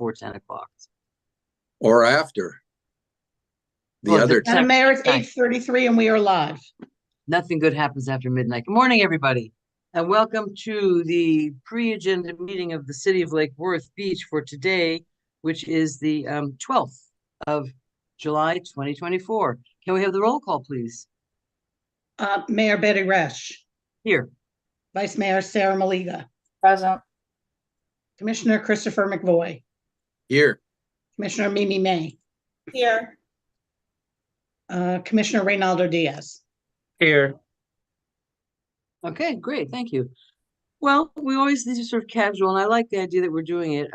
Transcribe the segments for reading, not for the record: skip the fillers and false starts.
before 10 o'clock. Or after the Well, other. Madam Mayor, it's 8:33 and we are live. Nothing good happens after midnight. Good morning, everybody, and welcome to the pre-agenda meeting of the City of Lake Worth Beach for today, which is the 12th of July, 2024. Can we have the roll call, please? Mayor Betty Resch. Here. Vice Mayor Sarah Maliga. Present. Commissioner Christopher McVoy. Here. Commissioner Mimi May. Here. Commissioner Reynaldo Diaz. Here. Okay, great. Thank you. Well, these are sort of casual, and I like the idea that we're doing it.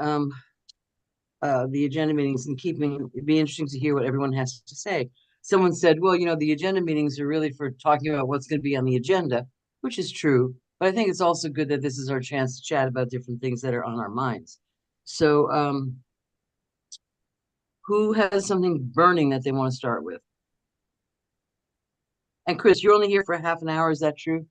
The agenda meetings and it'd be interesting to hear what everyone has to say. Someone said, well, the agenda meetings are really for talking about what's going to be on the agenda, which is true. But I think it's also good that this is our chance to chat about different things that are on our minds. So who has something burning that they want to start with? And Chris, you're only here for half an hour. Is that true?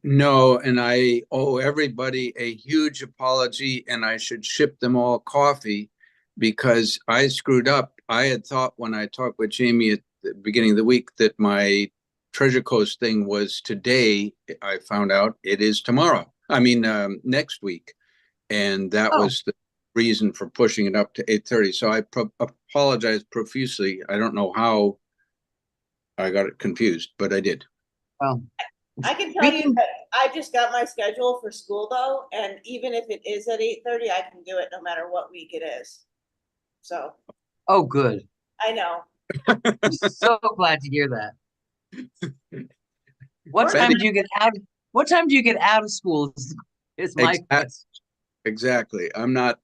No, and I owe everybody a huge apology, and I should ship them all coffee because I screwed up. I had thought when I talked with Jamie at the beginning of the week that my Treasure Coast thing was today. I found out it is tomorrow. I mean, next week. And that was the reason for pushing it up to 8:30. So I apologize profusely. I don't know how I got it confused, but I did. Well, I can tell you that I just got my schedule for school though, and even if it is at 8:30, I can do it no matter what week it is. So. Oh, good. I know. I'm so glad to hear that. What time do you get out? What time do you get out of school? Is my question. Exactly. I'm not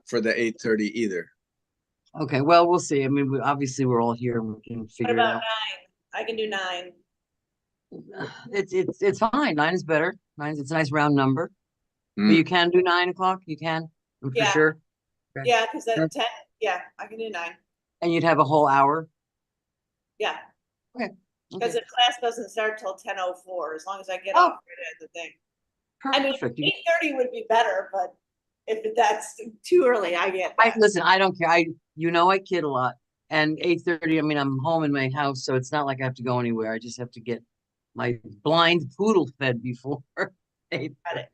for the 8:30 either. Okay, well, we'll see. I mean, obviously we're all here and we can figure What about it out. 9? I can do 9. It's fine. 9 is better. It's a nice round number. But you can do 9 o'clock. You can, for sure. Okay. Yeah, because at 10. Yeah, I can do 9. And you'd have a whole hour. Yeah. Okay. Because the class doesn't start till 10:04. As long as I get off right at the thing. Perfect. I mean, 8:30 would be better, but if that's too early, I get that. Listen, I don't care. I kid a lot. And 8:30, I mean, I'm home in my house, so it's not like I have to go anywhere. I just have to get my blind poodle fed before 8:30.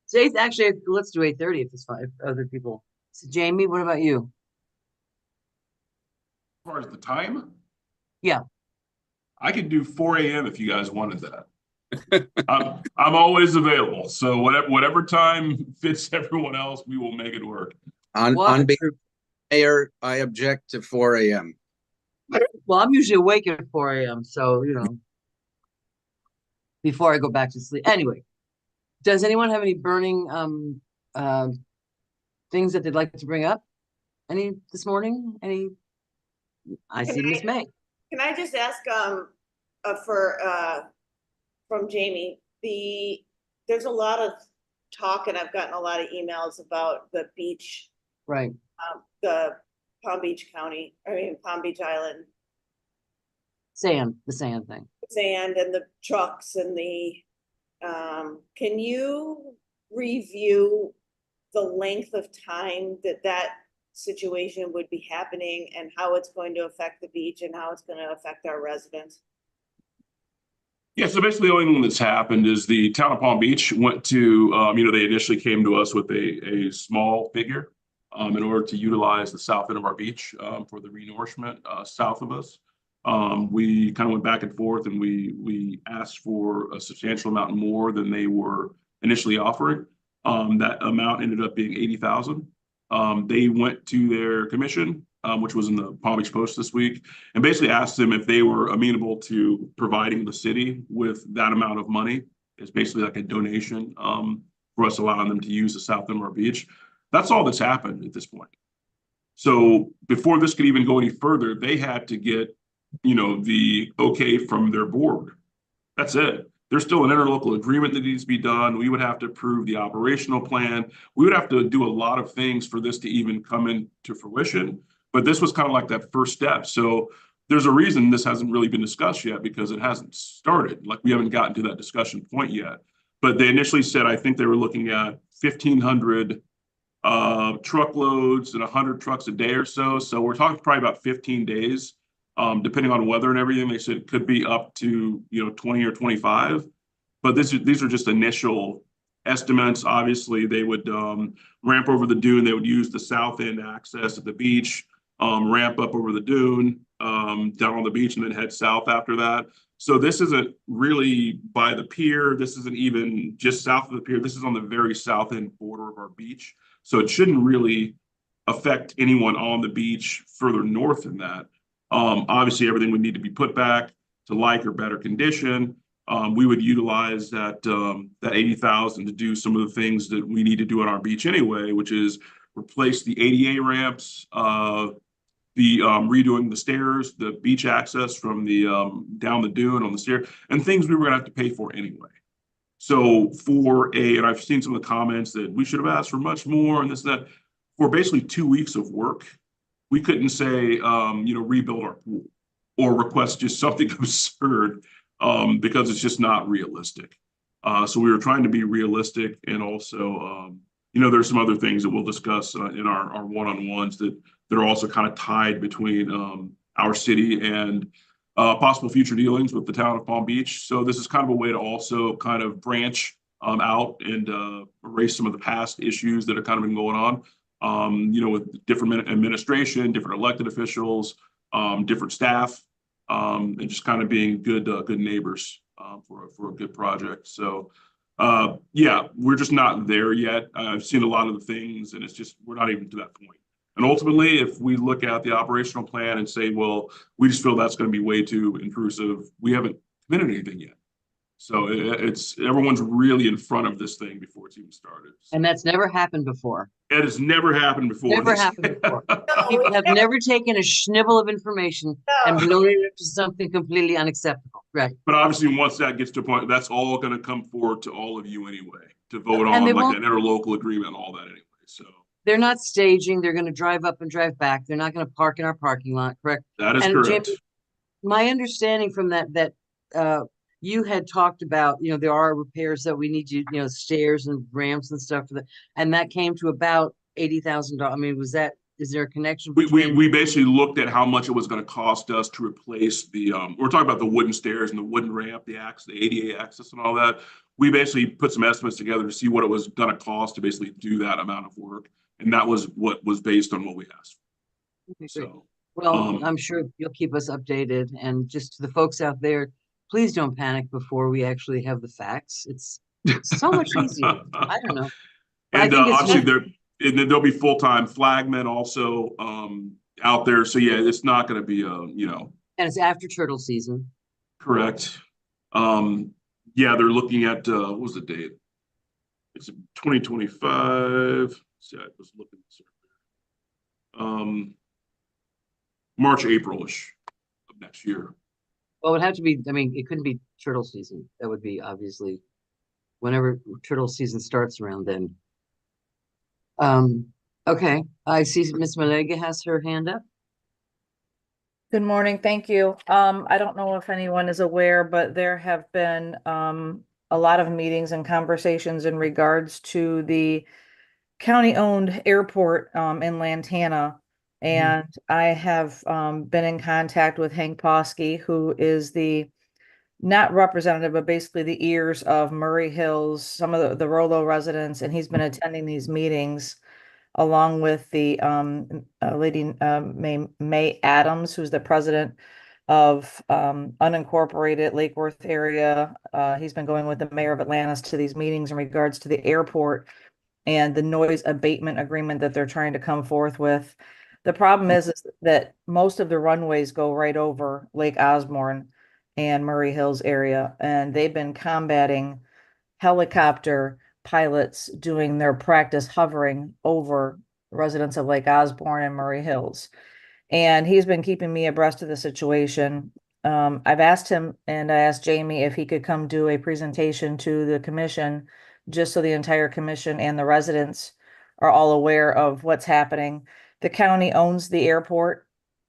So actually, let's do 8:30 if it's fine. If other people. So Jamie, what about you? As far as the time? Yeah. I could do 4 a.m. if you guys wanted that. I'm always available. So whatever time fits everyone else, we will make it work. On Mayor, I object to 4 a.m. Well, I'm usually awake at 4 a.m. So, before I go back to sleep. Anyway, does anyone have any burning things that they'd like to bring up? Any this morning? I see Miss May. Can I just ask from Jamie, there's a lot of talk and I've gotten a lot of emails about the beach, right? The Palm Beach Island. The sand thing. Sand and the trucks and can you review the length of time that situation would be happening and how it's going to affect the beach and how it's going to affect our residents? Yeah, so basically the only thing that's happened is the town of Palm Beach went to, they initially came to us with a small figure in order to utilize the south end of our beach for the renourishment south of us. We kind of went back and forth and we asked for a substantial amount more than they were initially offering. That amount ended up being $80,000. They went to their commission, which was in the Palm Beach Post this week, and basically asked them if they were amenable to providing the city with that amount of money. It's basically like a donation for us allowing them to use the south end of our beach. That's all that's happened at this point. So before this could even go any further, they had to get, the okay from their board. That's it. There's still an interlocal agreement that needs to be done. We would have to approve the operational plan. We would have to do a lot of things for this to even come into fruition. But this was kind of like that first step. So there's a reason this hasn't really been discussed yet because it hasn't started. Like we haven't gotten to that discussion point yet. But they initially said, I think they were looking at 1,500 truckloads and 100 trucks a day or so. So we're talking probably about 15 days, depending on weather and everything. They said it could be up to, 20 or 25. But these are just initial estimates. Obviously, they would ramp over the dune. They would use the south end access at the beach, ramp up over the dune, down on the beach, and then head south after that. So this isn't really by the pier. This isn't even just south of the pier. This is on the very south end border of our beach. So it shouldn't really affect anyone on the beach further north than that. Obviously, everything would need to be put back to like or better condition. We would utilize that 80,000 to do some of the things that we need to do on our beach anyway, which is replace the ADA ramps, redoing the stairs, the beach access from the down the dune on the stair, and things we were gonna have to pay for anyway. So and I've seen some of the comments that we should have asked for much more and this and that. For basically 2 weeks of work, we couldn't say, rebuild our pool or request just something absurd because it's just not realistic. So we were trying to be realistic, and also, there's some other things that we'll discuss in our one-on-ones that are also kind of tied between our city and possible future dealings with the town of Palm Beach. So this is kind of a way to also kind of branch out and erase some of the past issues that have kind of been going on, with different administration, different elected officials, different staff, and just kind of being good neighbors for a good project. So we're just not there yet. I've seen a lot of the things, and it's just, we're not even to that point. And ultimately, if we look at the operational plan and say, well, we just feel that's going to be way too intrusive, we haven't committed anything yet. So everyone's really in front of this thing before it's even started. And that's never happened before. It has never happened before. Never happened before. People have never taken a schnibble of information and blown it up to something completely unacceptable. Right. But obviously, once that gets to a point, that's all going to come forward to all of you anyway, to vote on like an interlocal agreement and all that anyway. So they're not staging. They're going to drive up and drive back. They're not going to park in our parking lot. Correct. That is correct. Jamie, my understanding from that you had talked about, there are repairs that we need to, stairs and ramps and stuff for that, and that came to about $80,000. I mean, is there a connection between? We basically looked at how much it was going to cost us to replace we're talking about the wooden stairs and the wooden ramp, the ADA access and all that. We basically put some estimates together to see what it was going to cost to basically do that amount of work. And that was what was based on what we asked. Okay, so, well, I'm sure you'll keep us updated, and just to the folks out there, please don't panic before we actually have the facts. It's so much easier. I don't know. And obviously there'll be full-time flagmen also out there. So yeah, it's not going to be And it's after turtle season. Correct. They're looking at what was the date? It's 2025. See, I was looking March, April-ish of next year. Well, it would have to be, it couldn't be turtle season. That would be obviously whenever turtle season starts around then. Okay, I see Ms. Malega has her hand up. Good morning, thank you. I don't know if anyone is aware, but there have been a lot of meetings and conversations in regards to the county-owned airport in Lantana. And I have been in contact with Hank Poski, who is the not representative, but basically the ears of Murray Hills, some of the Rollo residents, and he's been attending these meetings along with the lady May Adams, who's the president of unincorporated Lake Worth area. He's been going with the mayor of Atlantis to these meetings in regards to the airport and the noise abatement agreement that they're trying to come forth with. The problem is that most of the runways go right over Lake Osborne and Murray Hills area, and they've been combating helicopter pilots doing their practice hovering over residents of Lake Osborne and Murray Hills. And he's been keeping me abreast of the situation. I've asked him, and I asked Jamie if he could come do a presentation to the commission, just so the entire commission and the residents are all aware of what's happening. The county owns the airport.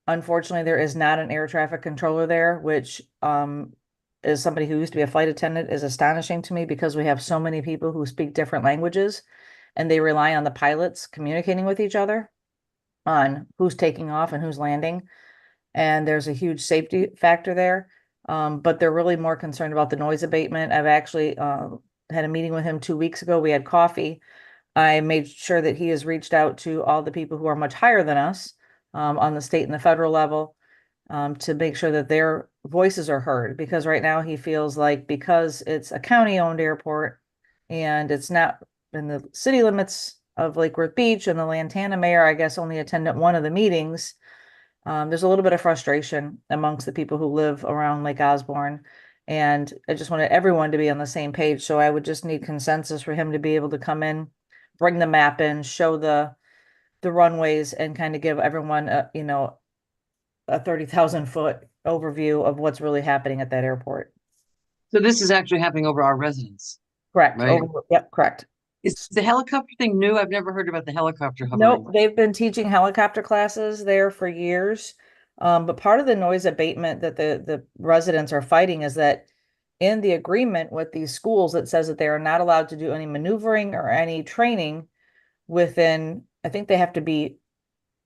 Unfortunately, there is not an air traffic controller there, which as somebody who used to be a flight attendant is astonishing to me, because we have so many people who speak different languages and they rely on the pilots communicating with each other on who's taking off and who's landing. And there's a huge safety factor there. But they're really more concerned about the noise abatement. I've actually had a meeting with him 2 weeks ago. We had coffee. I made sure that he has reached out to all the people who are much higher than us on the state and the federal level to make sure that their voices are heard. Because right now he feels like because it's a county-owned airport and it's not in the city limits of Lake Worth Beach, and the Lantana mayor, I guess, only attended one of the meetings. There's a little bit of frustration amongst the people who live around Lake Osborne. And I just wanted everyone to be on the same page. So I would just need consensus for him to be able to come in, bring the map in, show the runways, and kind of give everyone a 30,000 foot overview of what's really happening at that airport. So this is actually happening over our residence. Correct. Right. Yep, correct. Is the helicopter thing new? I've never heard about the helicopter hovering. Nope, they've been teaching helicopter classes there for years. But part of the noise abatement that the residents are fighting is that in the agreement with these schools, it says that they are not allowed to do any maneuvering or any training within, I think they have to be,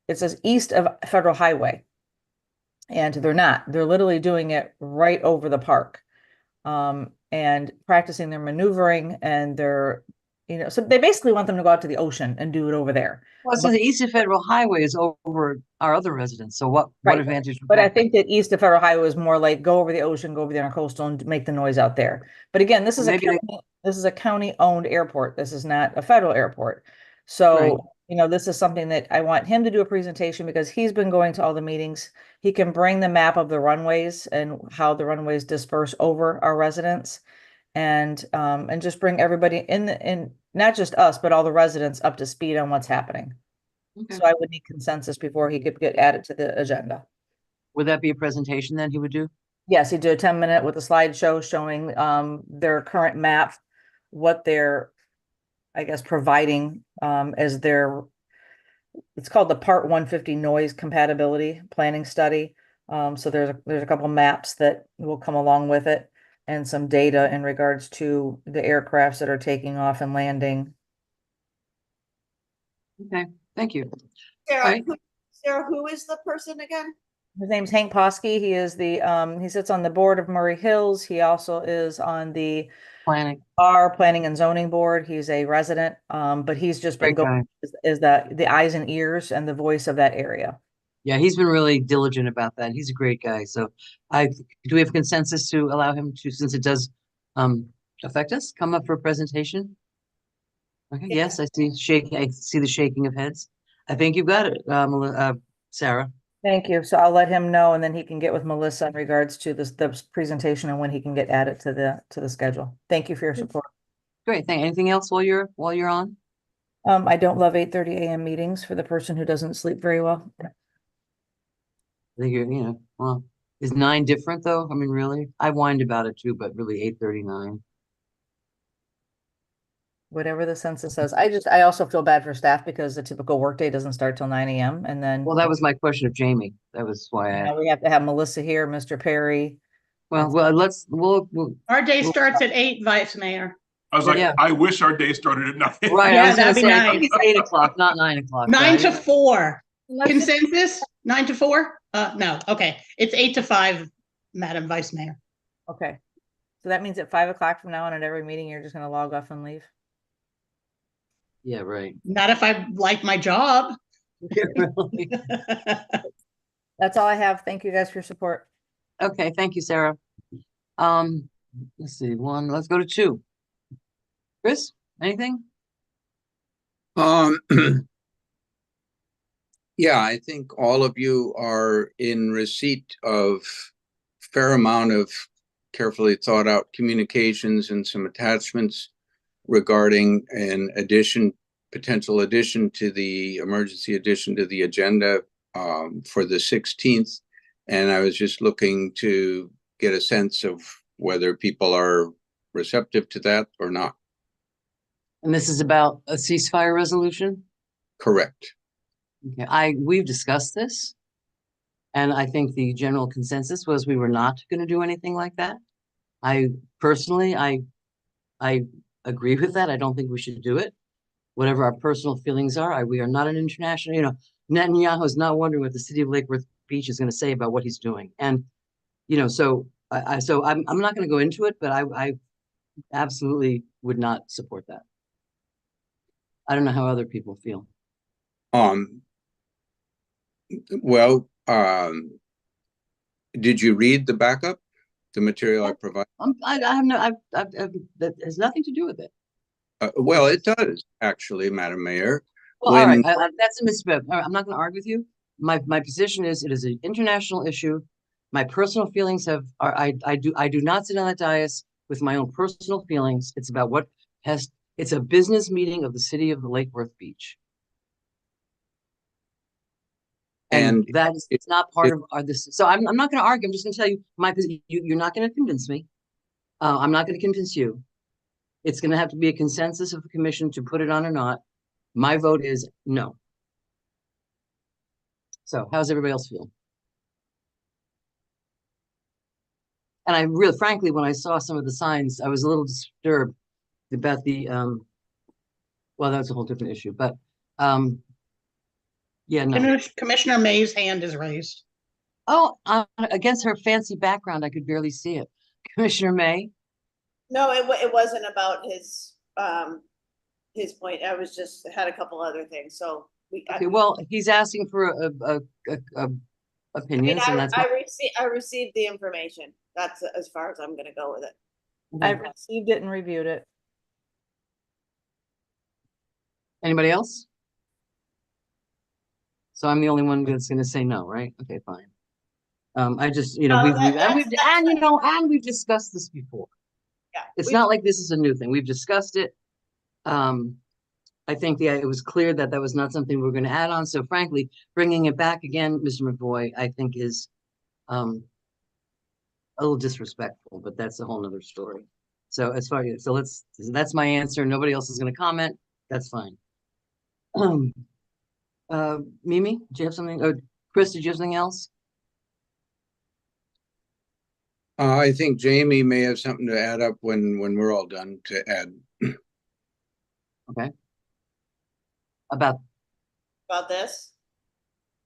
it says east of Federal Highway. And they're not. They're literally doing it right over the park. And practicing their maneuvering and their, so they basically want them to go out to the ocean and do it over there. Well, so the east of Federal Highway is over our other residents. So what Right. advantage? But I think that east of Federal Highway is more like go over the ocean, go over the intercoastal and make the noise out there. But again, this is a county-owned airport. This is not a federal airport. So, this is something that I want him to do a presentation because he's been going to all the meetings. He can bring the map of the runways and how the runways disperse over our residents, and just bring everybody in, not just us, but all the residents up to speed on what's happening. Okay. So I would need consensus before he could get added to the agenda. Would that be a presentation then he would do? Yes, he did a 10-minute with a slideshow showing their current map, what they're, I guess, providing as their, it's called the Part 150 Noise Compatibility Planning Study. So there's a couple maps that will come along with it and some data in regards to the aircrafts that are taking off and landing. Okay, thank you. Sarah, Right. Sarah, who is the person again? His name's Hank Poskey. He is he sits on the board of Murray Hills. He also is on the Planning. our planning and zoning board. He's a resident, but he's just been Great guy. going is the eyes and ears and the voice of that area. Yeah, he's been really diligent about that. He's a great guy. So do we have consensus to allow him to, since it does affect us, come up for a presentation? Okay, Yeah. yes, I see the shaking of heads. I think you've got it, Sarah. Thank you. So I'll let him know, and then he can get with Melissa in regards to the presentation and when he can get added to the schedule. Thank you for your support. Great, anything else while you're on? I don't love 8:30 a.m. meetings for the person who doesn't sleep very well. I think well, is 9 different though? I mean, really? I whined about it too, but really 8:39. Whatever the census says. I also feel bad for staff because the typical workday doesn't start till 9 a.m. and then Well, that was my question of Jamie. That was why I asked. we have to have Melissa here, Mr. Perry. Well, we'll Our day starts at 8, Vice Mayor. I was like, Yeah. I wish our day started at 9. right. Yeah, I was gonna that'd be say, I think nice. it's 8 o'clock, not 9 o'clock. 9 to right? 4. Let's just- Consensus? 9 to 4? No, okay. It's 8 to 5, Madam Vice Mayor. Okay. So that means at 5 o'clock from now on at every meeting, you're just gonna log off and leave? Yeah, right. Not if I like my job. Really. That's all I have. Thank you guys for your support. Okay, thank you, Sarah. Let's see, 1, let's go to 2. Chris, anything? Yeah, I think all of you are in receipt of fair amount of carefully thought out communications and some attachments regarding an potential addition to the emergency addition to the agenda for the 16th. And I was just looking to get a sense of whether people are receptive to that or not. And this is about a ceasefire resolution? Correct. Okay, we've discussed this. And I think the general consensus was we were not going to do anything like that. I personally agree with that. I don't think we should do it. whatever our personal feelings are. We are not an international, Netanyahu is not wondering what the city of Lake Worth Beach is going to say about what he's doing. And, so I'm not going to go into it, but I absolutely would not support that. I don't know how other people feel. Well, did you read the backup, the material I provided? I have no, that has nothing to do with it. Well, it does actually, Madam Mayor. Well, all right, When- that's a misspoke. All right, I'm not going to argue with you. My position is it is an international issue. My personal feelings I do not sit on that dais with my own personal feelings. It's about it's a business meeting of the city of Lake Worth Beach. And that is, it's not part of this. So I'm not going to argue. I'm just going to tell you my position. You're not going to convince me. I'm not going to convince you. It's going to have to be a consensus of the commission to put it on or not. My vote is no. So how's everybody else feel? And I really, frankly, when I saw some of the signs, I was a little disturbed about the, well, that's a whole different issue, but, yeah, no. Commissioner May's hand is raised. Oh, against her fancy background, I could barely see it. Commissioner May? No, it wasn't about his point. I was just had a couple other things, so Okay, well, he's asking for opinions, and that's I received the information. That's as far as I'm gonna go with it. I've received it and reviewed it. Anybody else? So I'm the only one that's gonna say no, right? Okay, fine. I just, No, we've discussed this before. Yeah, It's not like this is a new thing. We've discussed it. I think it was clear that was not something we're going to add on. So frankly, bringing it back again, Mr. McVoy, I think is a little disrespectful, but that's a whole nother story. So that's my answer. Nobody else is going to comment. That's fine. Mimi, do you have something? Or Chris, did you have something else? I think Jamie may have something to add up when we're all done to add. Okay. About this.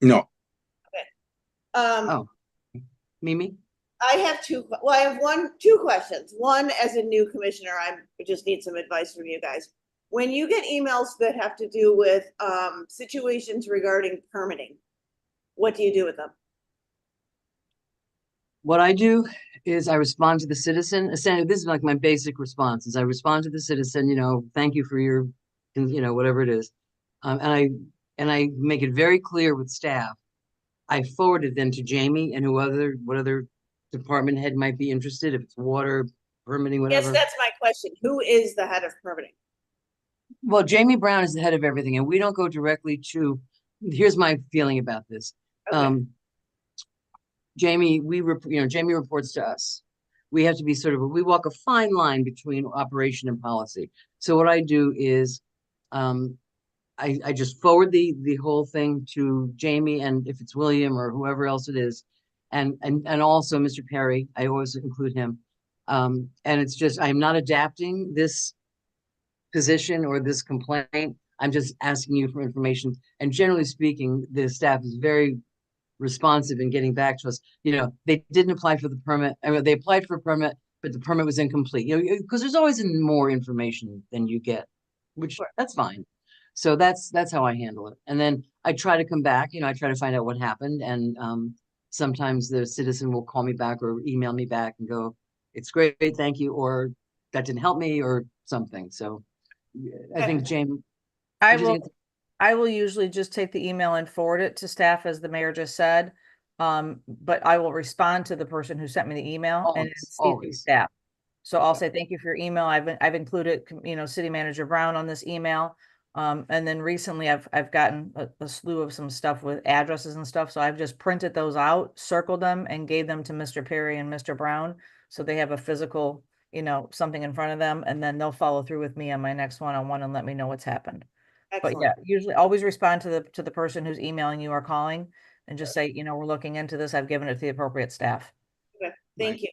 No. Oh, Mimi? I have I have two questions. One, as a new commissioner, I just need some advice from you guys. When you get emails that have to do with situations regarding permitting, what do you do with them? What I do is I respond to the citizen. Essentially, this is like my basic response is I respond to the citizen, thank you for your, whatever it is. And I make it very clear with staff. I forwarded them to Jamie and what other department head might be interested, if it's water, permitting, whatever. Yes, that's my question. Who is the head of permitting? Well, Jamie Brown is the head of everything, and we don't go directly to, here's my feeling about this. Okay. Jamie reports to us. We have to be we walk a fine line between operation and policy. So what I do is, I just forward the whole thing to Jamie, and if it's William or whoever else it is, and also Mr. Perry, I always include him. And it's just, I'm not adapting this position or this complaint. I'm just asking you for information. And generally speaking, the staff is very responsive in getting back to us. They didn't apply for the permit. I mean, they applied for a permit, but the permit was incomplete. Because there's always more information than you get, which that's fine. So that's how I handle it. And then I try to come back. I try to find out what happened. And sometimes the citizen will call me back or email me back and go, "It's great, thank you," or "That didn't help me," or something. So I think Jamie. I will usually just take the email and forward it to staff, as the mayor just said. But I will respond to the person who sent me the email and CC staff. So I'll say, thank you for your email. I've included, City Manager Brown on this email. And then recently I've gotten a slew of some stuff with addresses and stuff. So I've just printed those out, circled them, and gave them to Mr. Perry and Mr. Brown. So they have a physical, something in front of them, and then they'll follow through with me on my next one-on-one and let me know what's happened. Excellent. But yeah, usually always respond to the person who's emailing you or calling and just say, we're looking into this. I've given it to the appropriate staff. Okay, thank you.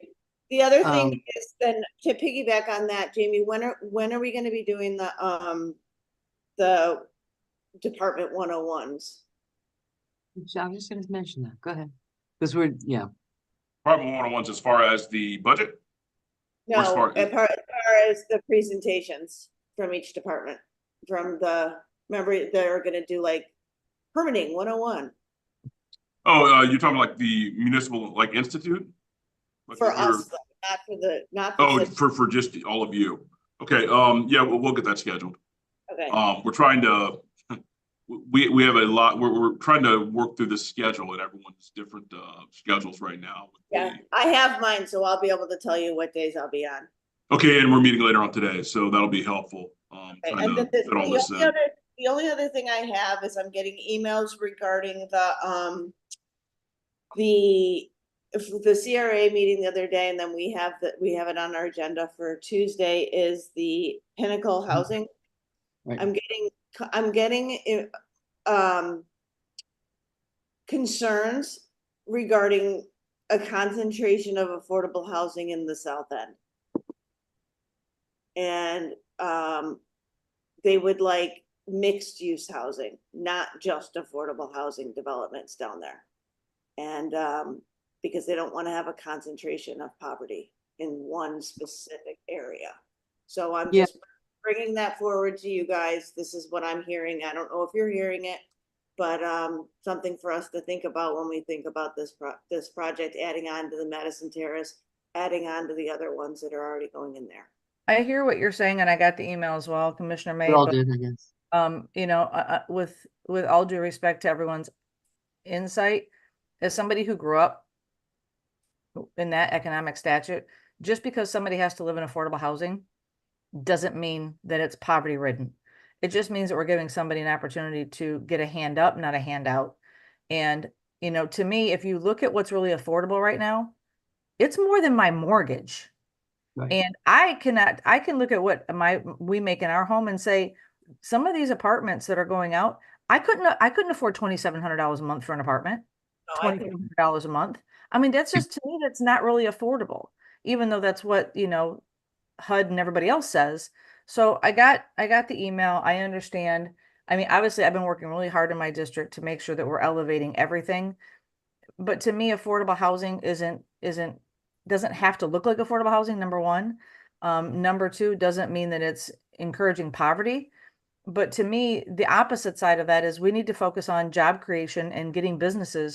The other thing is then to piggyback on that, Jamie, when are we going to be doing the the Department 101s. I was just gonna mention that. Go ahead. Because we're, yeah, Department one-on-ones as far as the budget? Or as No, far- as far as the presentations from each department, remember, they're gonna do like permitting 101 Oh, you're talking like the municipal, like institute? Like for if you're- us, not for Oh, the, for just all of you. Okay, yeah, we'll get that scheduled. okay, We're trying to, we have a lot, we're trying to work through the schedule and everyone's different, schedules right now. yeah, I have mine, so I'll be able to tell you what days I'll be on. Okay, and we're meeting later on today, so that'll be helpful. Okay, Trying and to the fit all this in. the only other thing I have is I'm getting emails regarding the CRA meeting the other day, and then we have it on our agenda for Tuesday, is the Pinnacle Housing. right. I'm getting concerns regarding a concentration of affordable housing in the South End. And they would like mixed use housing, not just affordable housing developments down there. And because they don't want to have a concentration of poverty in one specific area. So I'm Yeah. just bringing that forward to you guys. This is what I'm hearing. I don't know if you're hearing it, but something for us to think about when we think about this project, adding on to the Madison Terrace, adding on to the other ones that are already going in there. I hear what you're saying, and I got the email as well, Commissioner May. We all but, did, I guess. you know, with all due respect to everyone's insight, as somebody who grew up in that economic statute, just because somebody has to live in affordable housing doesn't mean that it's poverty ridden. It just means that we're giving somebody an opportunity to get a hand up, not a handout. And, you know, to me, if you look at what's really affordable right now, it's more than my mortgage. Right. And I can look at what we make in our home and say, some of these apartments that are going out, I couldn't afford $2,700 a month for an apartment, $2,200 a month. I mean, that's just, to me, that's not really affordable, even though that's what, you know, HUD and everybody else says. So I got the email. I understand. I mean, obviously I've been working really hard in my district to make sure that we're elevating everything. But to me, affordable housing doesn't have to look like affordable housing, number one. Number two, doesn't mean that it's encouraging poverty. But to me, the opposite side of that is we need to focus on job creation and getting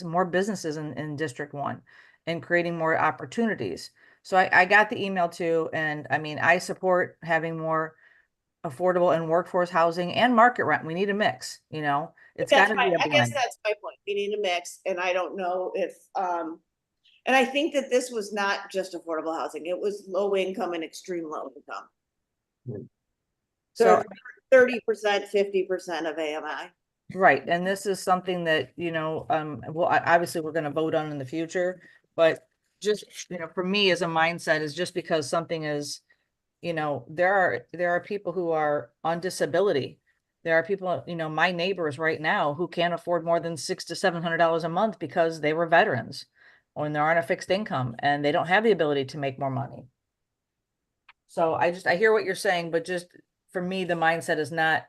more businesses in District 1 and creating more opportunities. So I got the email too. And I mean, I support having more affordable and workforce housing and market rent. We need a mix, you know, it's got to be a I guess blend. that's my point. We need a mix, and I don't know if, and I think that this was not just affordable housing. It was low income and extreme low income. Right. So 30%, 50% of AMI. right, and this is something that, you know, well, obviously we're gonna vote on in the future, but just, you know, for me as a mindset is just because something is, you know, there are people who are on disability. There are people, you know, my neighbors right now who can't afford more than $600 to $700 a month because they were veterans or they're on a fixed income and they don't have the ability to make more money. So I hear what you're saying, but just for me, the mindset is not,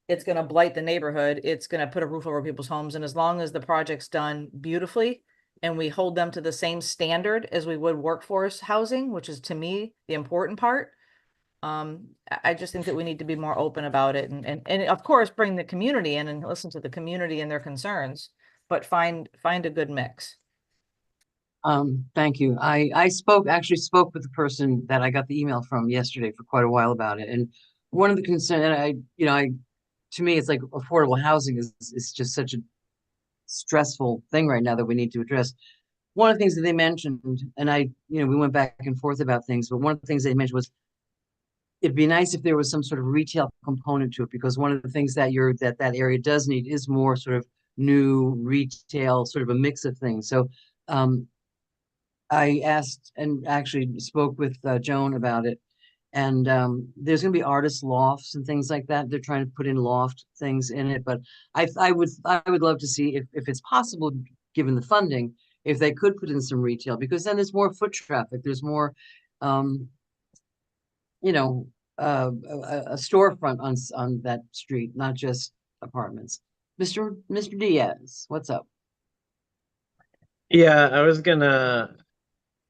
it's going to blight the neighborhood. It's going to put a roof over people's homes. And as long as the project's done beautifully and we hold them to the same standard as we would workforce housing, which is to me, the important part. I just think that we need to be more open about it and of course, bring the community in and listen to the community and their concerns, but find a good mix. Thank you. I actually spoke with the person that I got the email from yesterday for quite a while about it. And one of the concerns, to me, it's like affordable housing is just such a stressful thing right now that we need to address. One of the things that they mentioned, and we went back and forth about things, but one of the things they mentioned was it'd be nice if there was some sort of retail component to it, because one of the things that that area does need is more sort of new retail, sort of a mix of things. So I asked and actually spoke with Joan about it, and there's going to be artist lofts and things like that. They're trying to put in loft things in it, but I would love to see if it's possible, given the funding, if they could put in some retail, because then there's more foot traffic. There's more, a storefront on that street, not just apartments. Mr. Diaz, what's up? Yeah,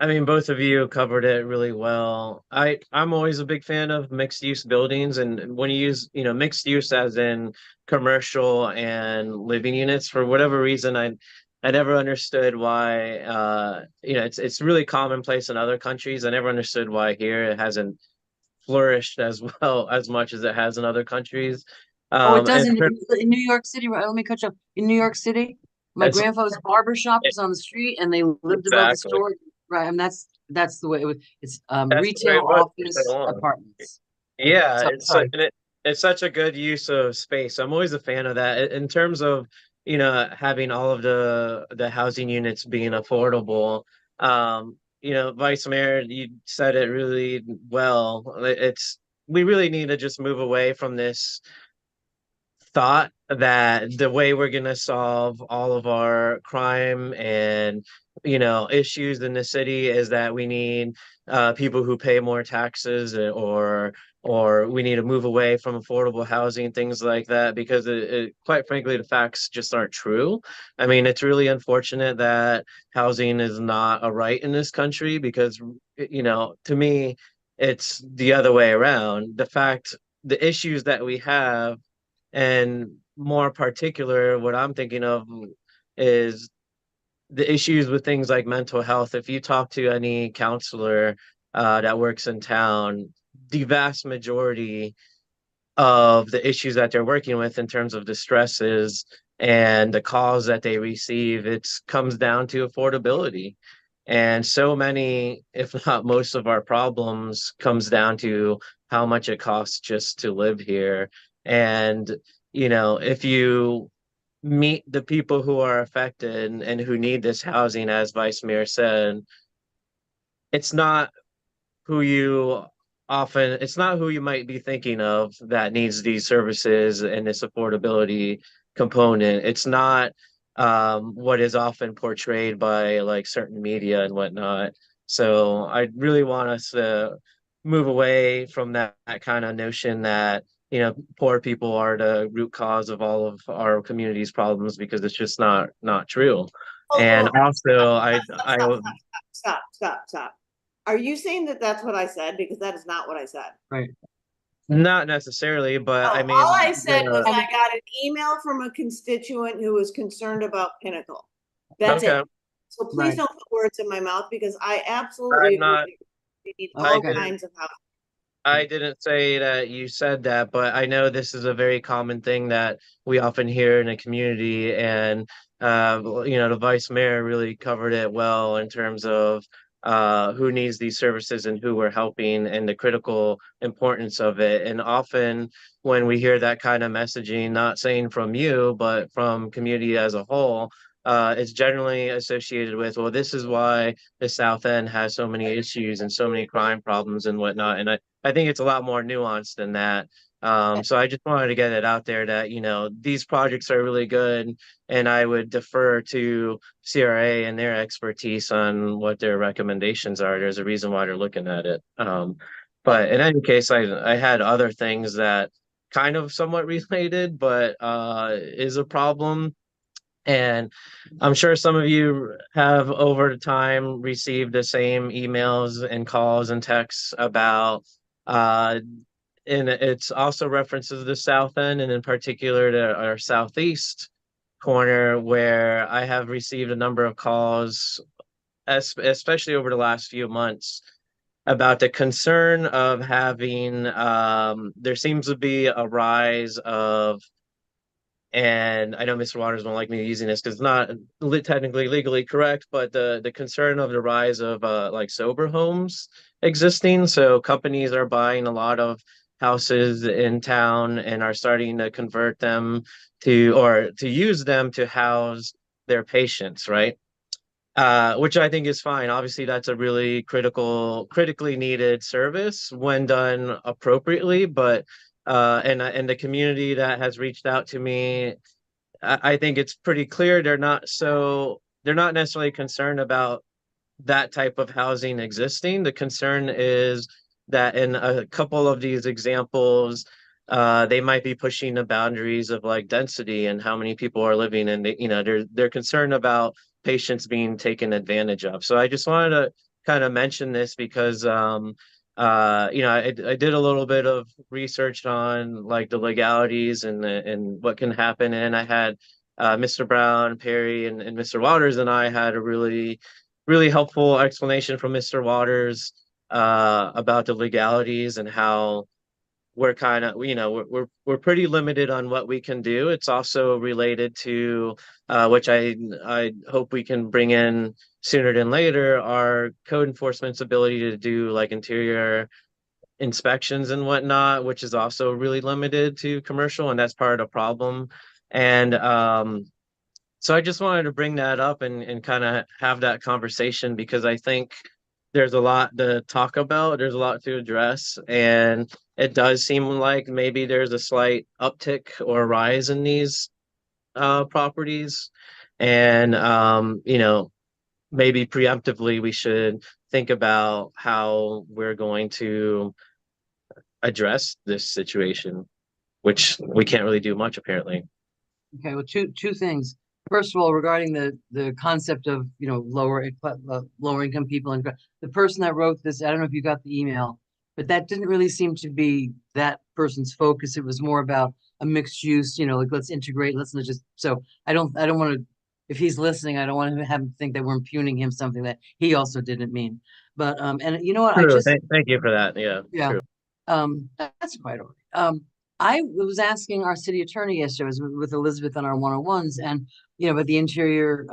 I mean, both of you covered it really well. I'm always a big fan of mixed use buildings, and when you use, mixed use as in commercial and living units, for whatever reason, I never understood why, it's really commonplace in other countries. I never understood why here it hasn't flourished as well as much as it has in other countries. Oh, it And doesn't in New York City, right? Let me catch up. In New York City, my it's grandfather's barber shop was on the street and they lived above the exactly store. Right, and that's the way it was. It's that's the way retail, it was for so office, long. apartments. Yeah, So sorry. it's such a good use of space. I'm always a fan of that in terms of, having all of the housing units being affordable. Vice Mayor, you said it really well. We really need to just move away from this thought that the way we're going to solve all of our crime and issues in the city is that we need people who pay more taxes, or we need to move away from affordable housing, things like that, because quite frankly the facts just aren't true. I mean, it's really unfortunate that housing is not a right in this country, because to me it's the other way around. The issues that we have, and more particular, what I'm thinking of is the issues with things like mental health. If you talk to any counselor that works in town, the vast majority of the issues that they're working with in terms of the stresses and the calls that they receive, it comes down to affordability. And so many, if not most of our problems comes down to how much it costs just to live here. And, if you meet the people who are affected and who need this housing, as Vice Mayor said, it's not who you it's not who you might be thinking of that needs these services and this affordability component. It's not what is often portrayed by like certain media and whatnot. So I really want us to move away from that kind of notion that poor people are the root cause of all of our community's problems, because it's just not true. And Hold on. also Stop, stop, stop, stop. Are you saying that that's what I said? Because that is not what I said. Right. not necessarily, but I No, all I mean, said was I got an email from a constituent who was concerned about Pinnacle. That's okay. it. So please Right. don't put words in my mouth, because I absolutely I'm not, agree. We need Oh, all okay. kinds of housing. I didn't say that you said that, but I know this is a very common thing that we often hear in a community. And, the vice mayor really covered it well in terms of who needs these services and who we're helping and the critical importance of it. And often when we hear that kind of messaging, not saying from you, but from community as a whole, it's generally associated with, well, this is why the South End has so many issues and so many crime problems and whatnot. And I think it's a lot more nuanced than that. So I just wanted to get it out there that, these projects are really good, and I would defer to CRA and their expertise on what their recommendations are. There's a reason why they're looking at it. But in any case, I had other things that kind of somewhat related, but is a problem. And I'm sure some of you have over time received the same emails and calls and texts about, and it's also references the South End, and in particular to our Southeast corner, where I have received a number of calls, especially over the last few months, about the concern of having, there seems to be a rise of, and I know Mr. Waters won't like me using this because it's not technically legally correct, but the concern of the rise of like sober homes existing. So companies are buying a lot of houses in town and are starting to convert them to use them to house their patients, right? Which I think is fine. Obviously, that's a really critically needed service when done appropriately. But and the community that has reached out to me, I think it's pretty clear they're not necessarily concerned about that type of housing existing. The concern is that in a couple of these examples, they might be pushing the boundaries of like density and how many people are living, and they're concerned about patients being taken advantage of. So I just wanted to kind of mention this because I did a little bit of research on like the legalities and what can happen, and I had Mr. Brown, Perry, and Mr. Waters and I had a really helpful explanation from Mr. Waters about the legalities and how we're kind of, we're pretty limited on what we can do. It's also related to which I hope we can bring in sooner than later, our code enforcement's ability to do like interior inspections and whatnot, which is also really limited to commercial, and that's part of the problem. And so I just wanted to bring that up and kind of have that conversation because I think there's a lot to talk about, there's a lot to address, and it does seem like maybe there's a slight uptick or rise in these properties. And maybe preemptively we should think about how we're going to address this situation, which we can't really do much apparently. Okay, well, two things. First of all, regarding the concept of, lower income people, and the person that wrote this, I don't know if you got the email, but that didn't really seem to be that person's focus. It was more about a mixed use, like let's integrate, let's not just, so I don't want to, if he's listening, I don't want to have him think that we're impugning him something that he also didn't mean. But and you know what, True. Thank you for that. Yeah. True. That's quite all right. I was asking our city attorney yesterday, I was with Elizabeth on our one-on-ones, and about the interior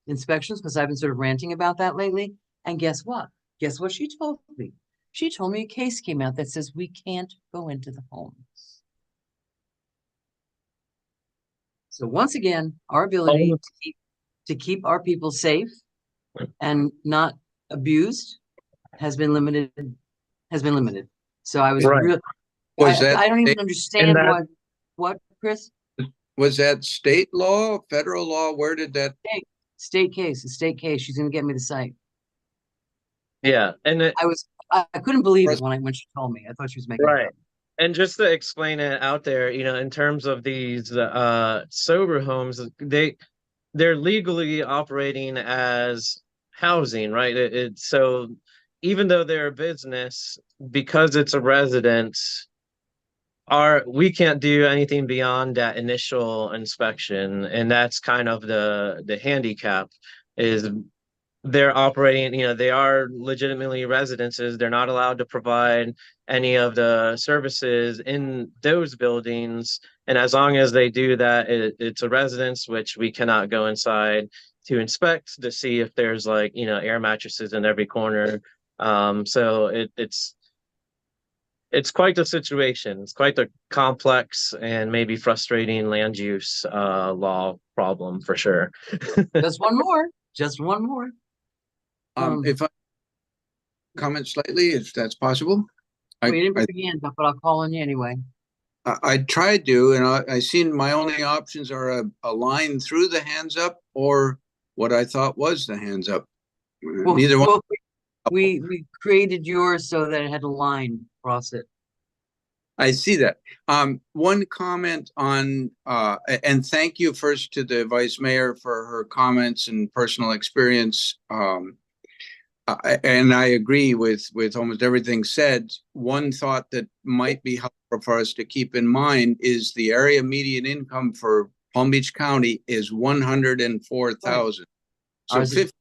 inspections, because I've been sort of ranting about that lately. And guess what? Guess what she told me? She told me a case came out that says we can't go into the homes. So once again, our ability to keep our people safe and not abused has been limited. So I was Right. really, Was that I don't even state- understand that- what, Chris? Was that state law, federal law? Where did that? State case, a state case. She's gonna get me the site. Yeah. And I couldn't believe it when she told me. I thought she was making it right. up. And just to explain it out there, in terms of these sober homes, they're legally operating as housing, right? So even though they're a business, because it's a residence, we can't do anything beyond that initial inspection, and that's kind of the handicap is they're operating, they are legitimately residences. They're not allowed to provide any of the services in those buildings. And as long as they do that, it's a residence, which we cannot go inside to inspect to see if there's like, air mattresses in every corner. So it's quite the situation. It's quite the complex and maybe frustrating land use law problem for sure. Just one more. If I comment slightly, if that's possible. We didn't bring your hand up, but I'll call on you anyway. I tried to, and I seen my only options are a line through the hands up or what I thought was the hands up. Neither one. Well, we created yours so that it had a line across it. I see that. One comment on, and thank you first to the vice mayor for her comments and personal experience. And I agree with almost everything said. One thought that might be helpful for us to keep in mind is the area median income for Palm Beach County is 104,000. So 50%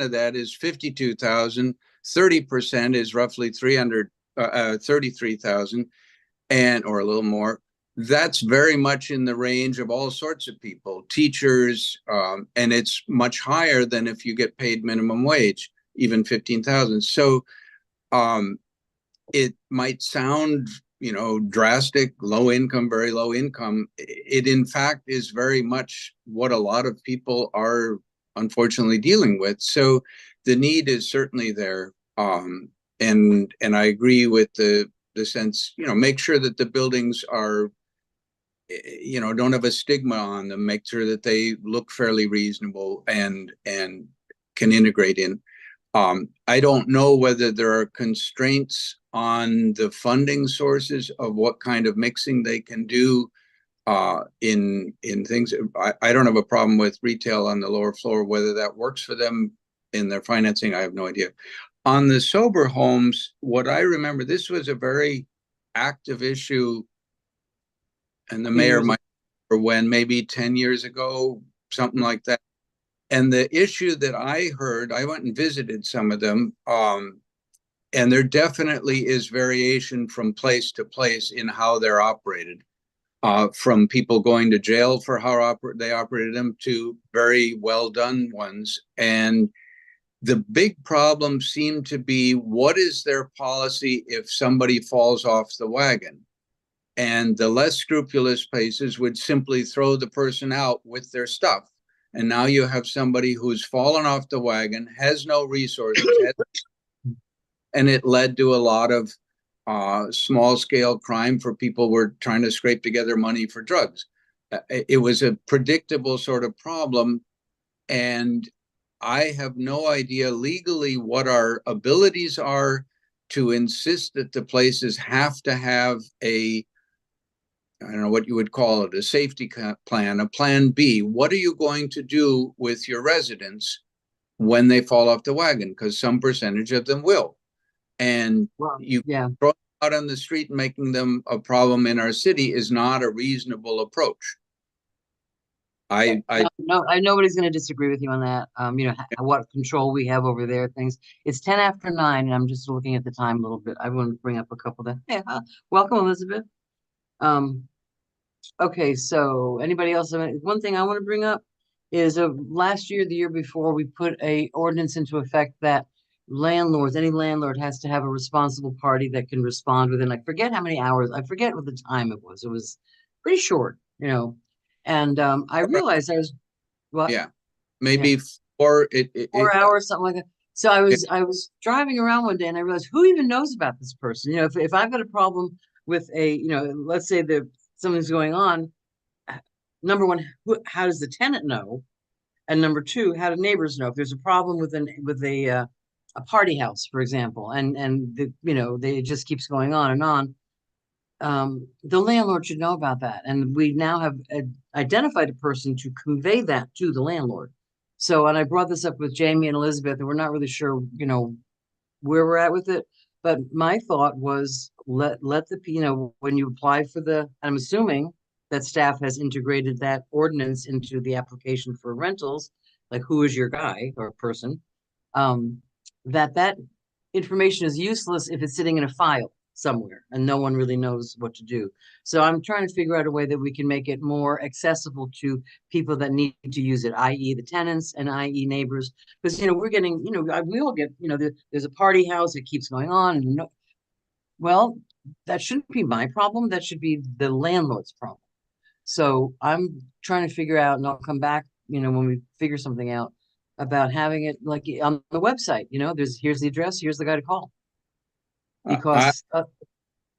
of that is 52,000. 30% is roughly 33,000, or a little more. That's very much in the range of all sorts of people, teachers, and it's much higher than if you get paid minimum wage, even 15,000. So it might sound, drastic, low income, very low income. It in fact is very much what a lot of people are unfortunately dealing with. So the need is certainly there. And I agree with the sense, make sure that the buildings are, don't have a stigma on them, make sure that they look fairly reasonable and can integrate in. I don't know whether there are constraints on the funding sources of what kind of mixing they can do in things. I don't have a problem with retail on the lower floor. Whether that works for them in their financing, I have no idea. On the sober homes, what I remember, this was a very active issue, and the mayor might remember when, maybe 10 years ago, something like that. And the issue that I heard, I went and visited some of them, and there definitely is variation from place to place in how they're operated. From people going to jail for how they operated them to very well done ones. And the big problem seemed to be, what is their policy if somebody falls off the wagon? And the less scrupulous places would simply throw the person out with their stuff. And now you have somebody who's fallen off the wagon, has no resources, and it led to a lot of small scale crime for people who were trying to scrape together money for drugs. It was a predictable sort of problem. And I have no idea legally what our abilities are to insist that the places have to have I don't know what you would call it, a safety plan, a plan B. What are you going to do with your residents when they fall off the wagon? Because some percentage of them will. And you throw them out on the street and making them a problem in our city is not a reasonable approach. Nobody's going to disagree with you on that. What control we have over there, things. It's 10 after 9, and I'm just looking at the time a little bit. I want to bring up a couple that. Hey, welcome, Elizabeth. Okay, so anybody else? One thing I want to bring up is last year, the year before, we put a ordinance into effect that any landlord has to have a responsible party that can respond within, I forget how many hours. I forget what the time it was. It was pretty short, And I realized I was, what? Yeah, maybe 4 hours, something like that. So I was driving around one day and I realized, who even knows about this person? If I've got a problem with let's say something's going on, number one, how does the tenant know? And number two, how do neighbors know if there's a problem with a party house, for example, and it just keeps going on and on. The landlord should know about that, and we now have identified a person to convey that to the landlord. So, and I brought this up with Jamie and Elizabeth, and we're not really sure, where we're at with it. But my thought was, let when you apply for I'm assuming that staff has integrated that ordinance into the application for rentals, like who is your guy or person, that information is useless if it's sitting in a file somewhere and no one really knows what to do. So I'm trying to figure out a way that we can make it more accessible to people that need to use it, i.e. the tenants and i.e. neighbors. Because, we're getting, we all get, there's a party house, it keeps going on. And well, that shouldn't be my problem. That should be the landlord's problem. So I'm trying to figure out, and I'll come back, when we figure something out, about having it like on the website. Here's the address, here's the guy to call. Because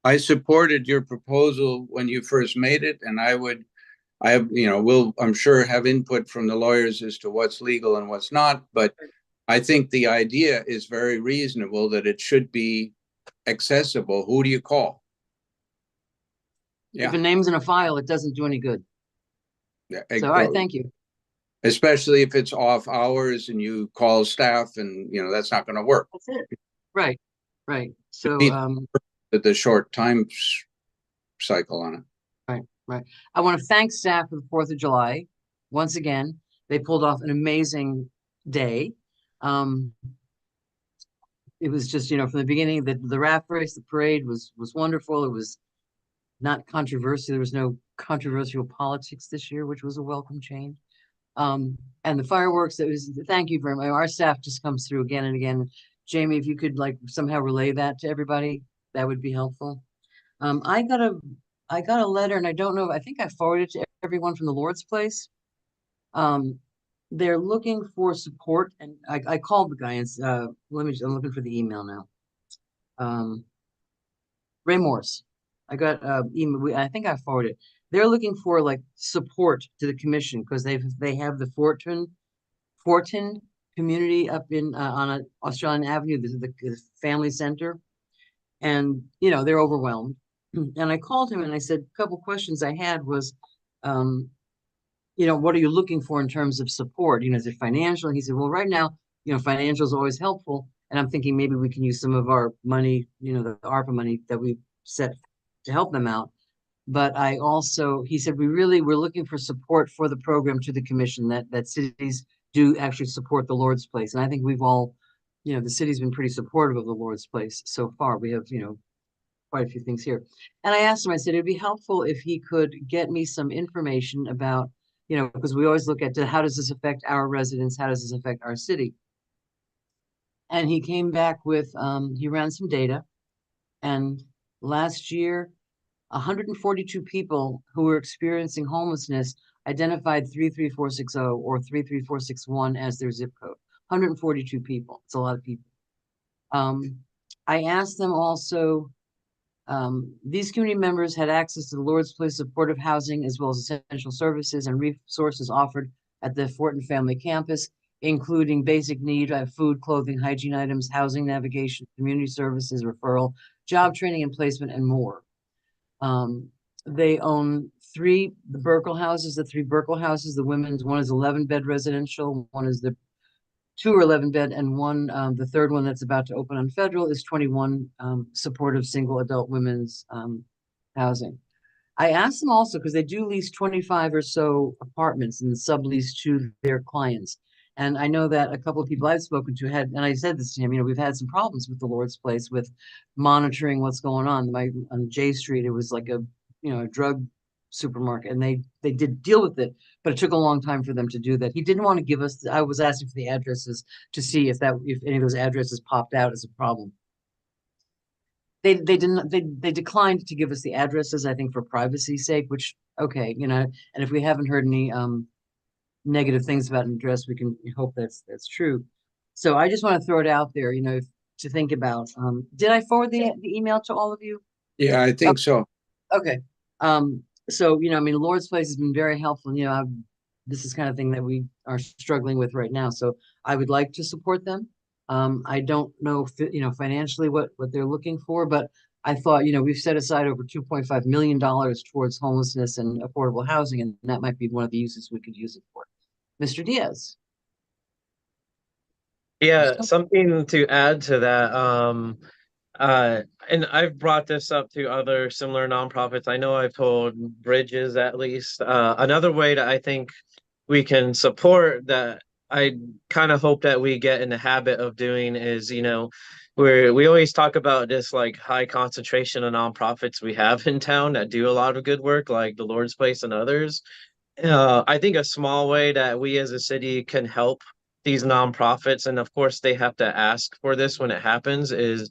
I supported your proposal when you first made it, and we'll, I'm sure, have input from the lawyers as to what's legal and what's not, but I think the idea is very reasonable, that it should be accessible. Who do you call? If a name's in a file, it doesn't do any good. Yeah, so, all right, thank you. Especially if it's off hours and you call staff, and that's not going to work. That's it. Right. So the short time cycle on it. Right. I want to thank staff for the 4th of July. Once again, they pulled off an amazing day. It was just, from the beginning, the raft race, the parade was wonderful. It was not controversial. There was no controversial politics this year, which was a welcome change. And the fireworks, thank you very much. Our staff just comes through again and again. Jamie, if you could somehow relay that to everybody, that would be helpful. I got a letter, and I don't know, I think I forwarded it to everyone from the Lord's Place. They're looking for support, and I called the guy, and I'm looking for the email now. Ray Morse. I got email. I think I forwarded it. They're looking for support to the commission because they have the Fortin community up in, on Australian Avenue. This is the family center. And, you know, they're overwhelmed. And I called him and I said, a couple questions I had was, you know, what are you looking for in terms of support? You know, is it financial? And he said, well, right now, you know, financial is always helpful. And I'm thinking maybe we can use some of our money, you know, the ARPA money that we set to help them out. But I also, he said, we're looking for support for the program to the commission, that cities do actually support the Lord's Place. And I think we've all, you know, the city's been pretty supportive of the Lord's Place so far. We have, you know, quite a few things here. And I asked him, I said, it'd be helpful if he could get me some information about, you know, because we always look at how does this affect our residents? How does this affect our city? And he came back with, he ran some data. And last year, 142 people who were experiencing homelessness identified 33460 or 33461 as their zip code. 142 people. It's a lot of people. I asked them also, these community members had access to the Lord's Place supportive housing as well as essential services and resources offered at the Fortin Family Campus, including basic need, food, clothing, hygiene items, housing, navigation, community services, referral, job training and placement, and more. They own the three Burkle houses. The women's, one is 11-bed residential, one is the 2 or 11-bed, and one, the third one that's about to open on Federal is 21 supportive single adult women's housing. I asked them also, because they do lease 25 or so apartments and sublease to their clients. And I know that a couple of people I've spoken to had, and I said this to him, you know, we've had some problems with the Lord's Place with monitoring what's going on. On J Street, it was like a, you know, a drug supermarket, and they did deal with it, but it took a long time for them to do that. He didn't want to give us, I was asking for the addresses to see if any of those addresses popped out as a problem. They declined to give us the addresses, I think for privacy's sake, which, okay, you know, and if we haven't heard any negative things about an address, we can hope that's true. So I just want to throw it out there, you know, to think about. Did I forward the email to all of you? Yeah, I think so. Okay. So, you know, I mean, Lord's Place has been very helpful. You know, this is kind of thing that we are struggling with right now. So I would like to support them. I don't know, you know, financially what they're looking for, but I thought, you know, we've set aside over $2.5 million towards homelessness and affordable housing, and that might be one of the uses we could use it for. Mr. Diaz. Yeah, something to add to that. And I've brought this up to other similar nonprofits. I know I've told Bridges at least. Another way that I think we can support that I kind of hope that we get in the habit of doing is, you know, we always talk about this like high concentration of nonprofits we have in town that do a lot of good work, like the Lord's Place and others. I think a small way that we as a city can help these nonprofits, and of course they have to ask for this when it happens, is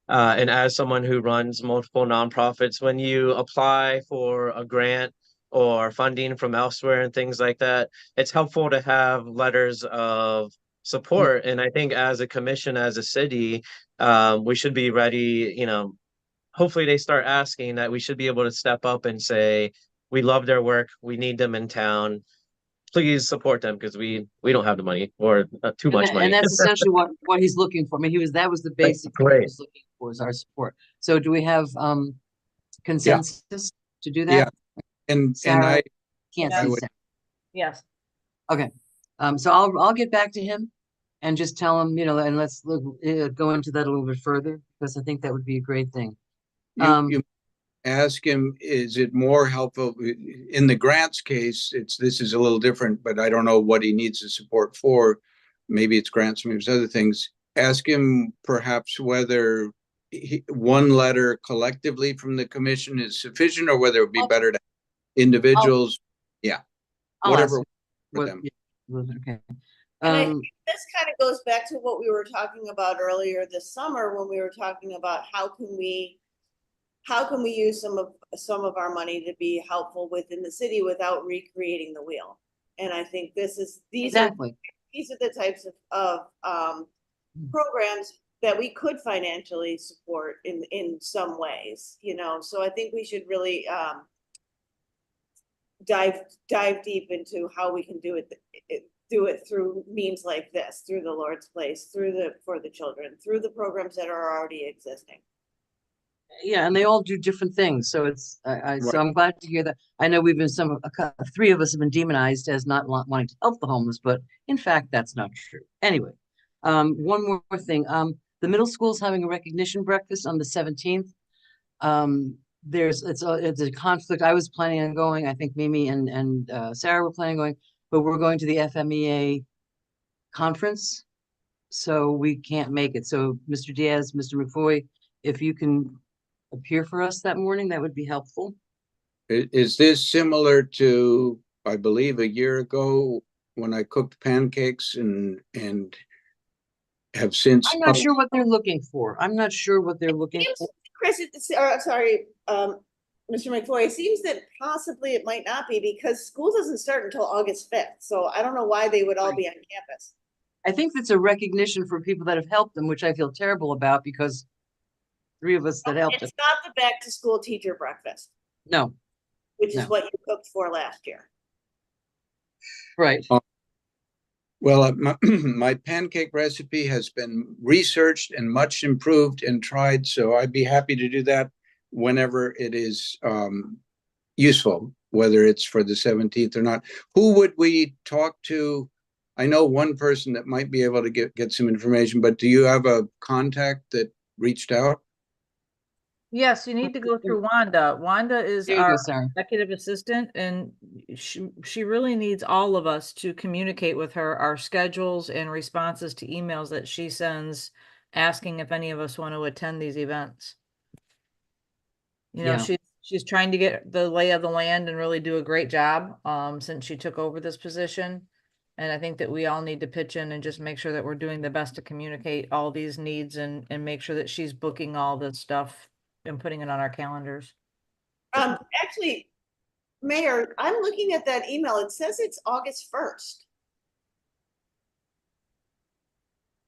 and as someone who runs multiple nonprofits, when you apply for a grant or funding from elsewhere and things like that, it's helpful to have letters of support. And I think as a commission, as a city, we should be ready, you know, hopefully they start asking that we should be able to step up and say, we love their work. We need them in town. Please support them because we don't have the money or too much money. And that's essentially what he's looking for. I mean, that was the basic thing he Great. was looking for, is our support. So do we have consensus to do that? Yeah. And Sarah? I Can't I see would- Sarah. Yes. Okay. So I'll get back to him and just tell him, you know, and let's go into that a little bit further, because I think that would be a great thing. you ask him, is it more helpful in the grants case? This is a little different, but I don't know what he needs the support for. Maybe it's grants, maybe it's other things. Ask him perhaps whether one letter collectively from the commission is sufficient, or whether it would be better to individuals. I'll Whatever ask for what- them. yeah, okay. And I think this kind of goes back to what we were talking about earlier this summer, when we were talking about how can we use some of our money to be helpful within the city without recreating the wheel. And I think these Exactly. are the types of programs that we could financially support in some ways, you know. So I think we should really dive deep into how we can do it do it through means like this, through the Lord's Place, for the children, through the programs that are already existing. Yeah, and they all do different things. So so Right. I'm glad to hear that. I know we've been three of us have been demonized as not wanting to help the homeless, but in fact, that's not true. Anyway, one more thing. The middle school's having a recognition breakfast on the 17th. It's a conflict. I was planning on going. I think Mimi and Sarah were planning on going, but we're going to the FMEA conference, so we can't make it. So Mr. Diaz, Mr. McFoy, if you can appear for us that morning, that would be helpful. Is this similar to, I believe, a year ago when I cooked pancakes and have since? I'm not sure what they're looking for. I'm not sure what they're looking Seems- for. Chris, sorry, Mr. McFoy, it seems that possibly it might not be because school doesn't start until August 5th. So I don't know why they would all be on campus. I think it's a recognition for people that have helped them, which I feel terrible about because three of us that helped It's them. not the back to school teacher breakfast, No, which is No. what you cooked for last year. right. Well, my pancake recipe has been researched and much improved and tried, so I'd be happy to do that whenever it is useful, whether it's for the 17th or not. Who would we talk to? I know one person that might be able to get some information, but do you have a contact that reached out? Yes, you need to go through Wanda. Wanda is There you go, our Sarah. executive assistant, and she really needs all of us to communicate with her our schedules and responses to emails that she sends asking if any of us want to attend these events. You know, Yeah. she's trying to get the lay of the land and really do a great job since she took over this position. And I think that we all need to pitch in and just make sure that we're doing the best to communicate all these needs and make sure that she's booking all this stuff and putting it on our calendars. Actually, Mayor, I'm looking at that email. It says it's August 1st.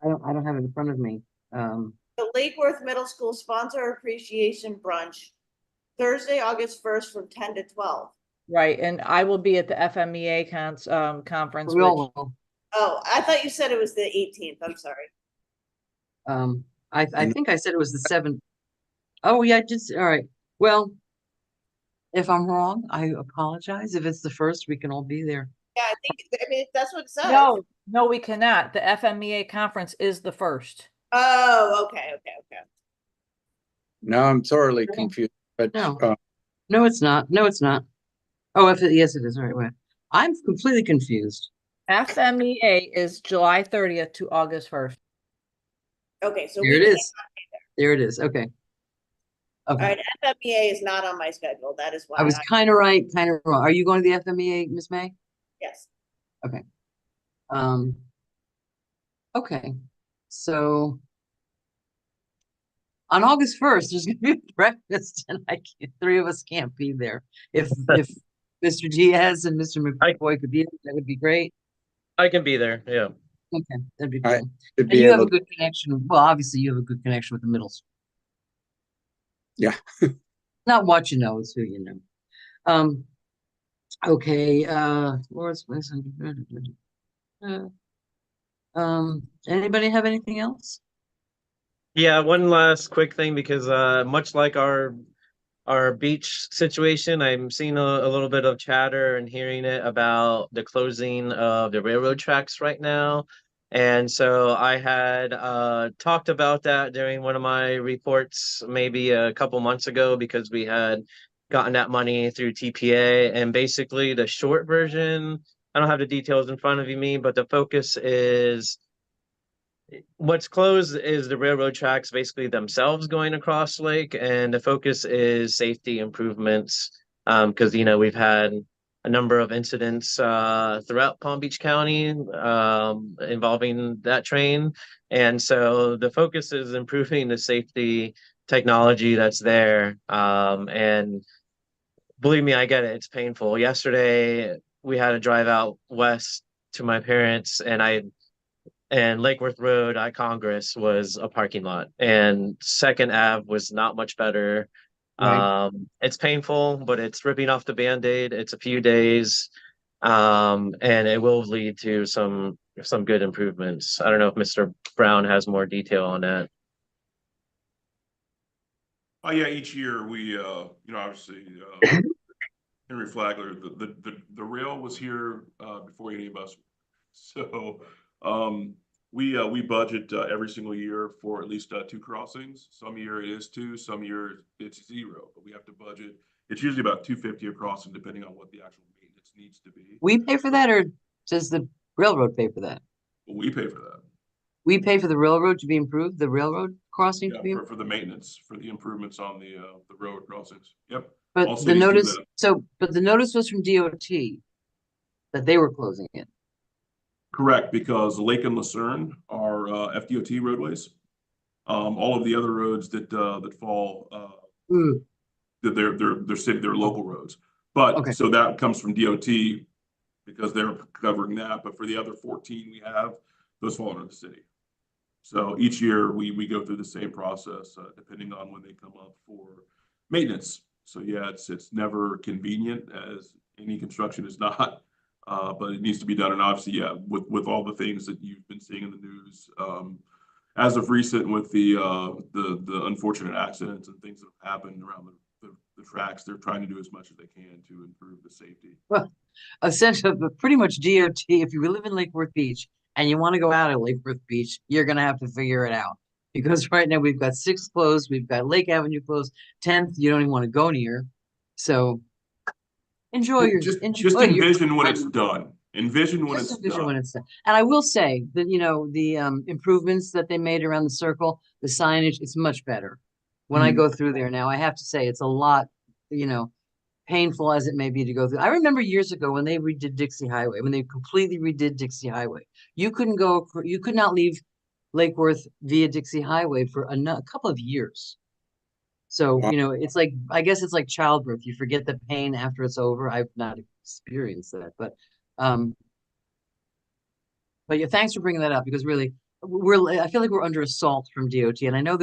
I don't have it in front of me. The Lake Worth Middle School Sponsor Appreciation Brunch, Thursday, August 1st from 10 to 12. Right, and I will be at the FMEA conference, We which, all will. Oh, I thought you said it was the 18th. I'm sorry. I think I said it was the 7th. Oh, yeah, all right. Well, if I'm wrong, I apologize. If it's the 1st, we can all be there. Yeah, I mean, that's what it says. no, we cannot. The FMEA conference is the 1st. Oh, okay. Now I'm thoroughly No. confused, but No. No, it's not. No, it's not. Oh, yes, it is. All right, wait. I'm completely confused. FMEA is July 30th to August 1st. Okay, so Here we it can't- is. There it is. Okay. All Okay. right, FMEA is not on my schedule. That is why I was kind of right, kind of wrong. Are you going to the FMEA, Miss May? yes. Okay. So on August 1st, there's gonna be a breakfast and three of us can't be there. If Mr. Diaz and Mr. McCoy could be there, that would be great. I can be there. Yeah. Okay, that'd be I cool. should And be you have a able, good connection. Well, obviously you have a good connection with the middle school. Yeah. Not what you know, it's who you know. Okay, Lawrence, anybody have anything else? Yeah, one last quick thing because much like our beach situation, I'm seeing a little bit of chatter and hearing it about the closing of the railroad tracks right now. And so I had talked about that during one of my reports maybe a couple months ago because we had gotten that money through TPA. And basically the short version, I don't have the details in front of me, but the focus is what's closed is the railroad tracks basically themselves going across the lake, and the focus is safety improvements. Because we've had a number of incidents throughout Palm Beach County involving that train. And so the focus is improving the safety technology that's there. And believe me, I get it. It's painful. Yesterday, we had to drive out west to my parents, and Lake Worth Road at Congress was a parking lot, and Second Ave was not much better. Right. It's painful, but it's ripping off the Band-Aid. It's a few days. And it will lead to some good improvements. I don't know if Mr. Brown has more detail on that. Oh, yeah, each year we, obviously, Henry Flagler, the rail was here, before any of us. So, we budget, every single year for at least, 2 crossings. Some year it is 2, some year it's 0, but we have to budget. It's usually about $250 a crossing, depending on what the actual maintenance needs to be. We pay for that, or does the railroad pay for that? But we pay for that. We pay for the railroad to be improved, the railroad crossing to Yeah, be, for the maintenance, for the improvements on the road crossings. Yep. all but the cities do notice, that. but the notice was from DOT that they were closing it. Correct, because Lake and Lucerne are FDOT roadways. All of the other roads that fall Mm, they're local roads. But Okay. so that comes from DOT because they're covering that. But for the other 14 we have, those fall under the city. So each year we go through the same process depending on when they come up for maintenance. So yeah, it's never convenient, as any construction is not. But it needs to be done. And obviously, yeah, with all the things that you've been seeing in the news, as of recent with the unfortunate accidents and things that have happened around the tracks, they're trying to do as much as they can to improve the safety. Well, essentially, but pretty much DOT, if you live in Lake Worth Beach and you want to go out of Lake Worth Beach, you're gonna have to figure it out. Because right now we've got 6th closed, we've got Lake Avenue closed, 10th, you don't even want to go near. So enjoy your, Just enjoy your envision when it's time. done. Envision when Just it's envision when done. it's done. And I will say that, the improvements that they made around the circle, the signage, it's much better. When I Mhm. go through there now, I have to say it's a lot, painful as it may be to go through. I remember years ago when they redid Dixie Highway, when they completely redid Dixie Highway. You could not leave Lake Worth via Dixie Highway for a couple of years. So, Wow. it's like, I guess it's like childbirth. You forget the pain after it's over. I've not experienced that, um, but yeah, thanks for bringing that up, because really, I feel like we're under assault from DOT, and I know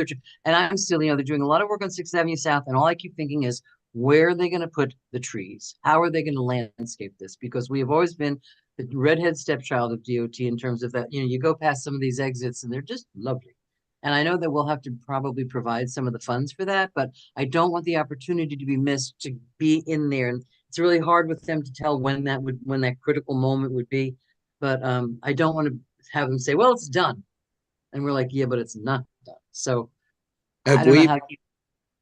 and I'm still, they're doing a lot of work on 6th Avenue South, and all I keep thinking is, where are they going to put the trees? How are they going to landscape this? Because we have always been the redhead stepchild of DOT in terms of that, you go past some of these exits and they're just lovely. And I know that we'll have to probably provide some of the funds for that, but I don't want the opportunity to be missed to be in there. And it's really hard with them to tell when that critical moment would be. But I don't want to have them say, well, it's done. And we're like, yeah, but it's not done. So I Have don't know we, how to keep,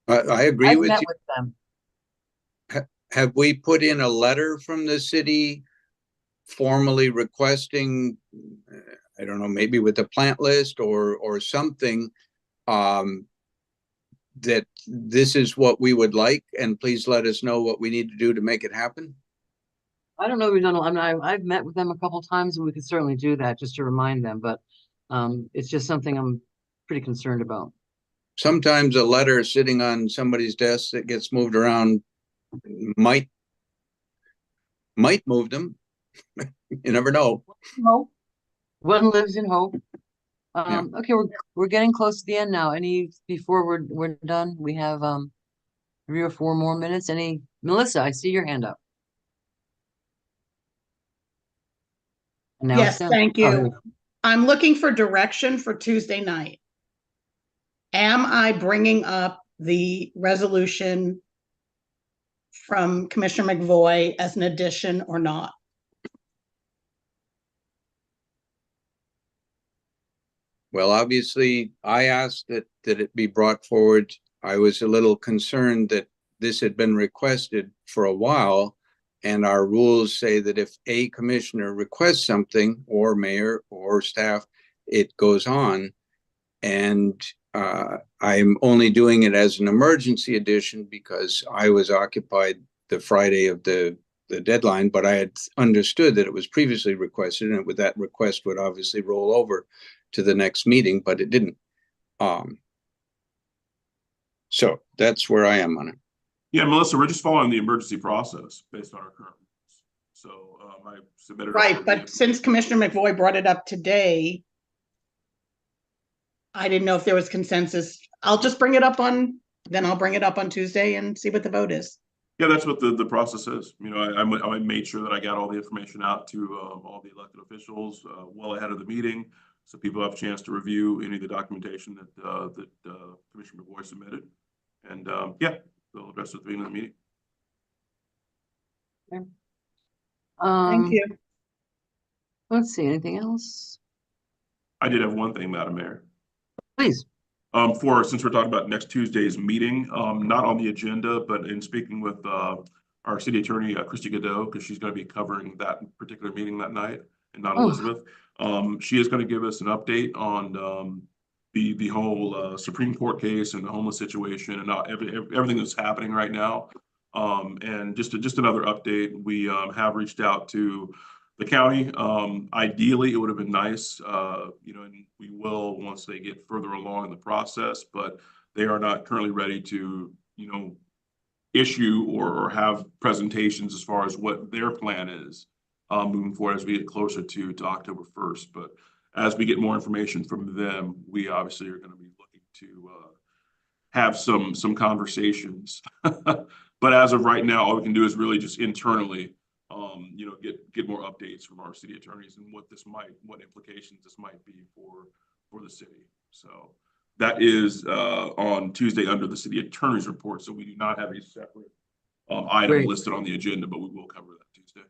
I agree I've with met you. with them. Have we put in a letter from the city formally requesting, I don't know, maybe with a plant list or something, that this is what we would like, and please let us know what we need to do to make it happen? I don't know if we've done, I've met with them a couple times, and we could certainly do that just to remind them, but it's just something I'm pretty concerned about. Sometimes a letter sitting on somebody's desk that gets moved around might move them. You never know. Hope. One lives in hope. Yeah. Okay, we're getting close to the end now. Before we're done, we have 3 or 4 more minutes. Melissa, I see your hand up. And now it's Yes, done. thank Oh, you. I'm looking for direction for Tuesday night. Am I bringing up the resolution from Commissioner McVoy as an addition or not? Well, obviously, I asked that it be brought forward. I was a little concerned that this had been requested for a while, and our rules say that if a commissioner requests something, or mayor or staff, it goes on. And I'm only doing it as an emergency addition because I was occupied the Friday of the deadline, but I had understood that it was previously requested, and that request would obviously roll over to the next meeting, but it didn't. So that's where I am on it. Yeah, Melissa, we're just following the emergency process based on our current rules. So I submitted. Right, but since Commissioner McVoy brought it up today, I didn't know if there was consensus. I'll just bring it up then I'll bring it up on Tuesday and see what the vote is. Yeah, that's what the process is. You know, I made sure that I got all the information out to all the elected officials well ahead of the meeting, so people have a chance to review any of the documentation that Commissioner McVoy submitted. And yeah, they'll address it at the beginning of the meeting. Thank Um, you. let's see, anything else? I did have one thing, Madam Mayor. Please. Since we're talking about next Tuesday's meeting, not on the agenda, but in speaking with our city attorney, Christy Godot, because she's going to be covering that particular meeting that night, and not Oh. Elizabeth. She is going to give us an update on the whole Supreme Court case and the homeless situation and everything that's happening right now. And just another update, we have reached out to the county. Ideally, it would have been nice, you know, and we will once they get further along in the process, but they are not currently ready to, you know, issue or have presentations as far as what their plan is moving forward as we get closer to October 1st. But as we get more information from them, we obviously are going to be looking to have some conversations. But as of right now, all we can do is really just internally you know, get more updates from our city attorneys and what implications this might be for the city. So that is on Tuesday under the city attorney's report. So we do not have a separate item Great. listed on the agenda, but we will cover that Tuesday.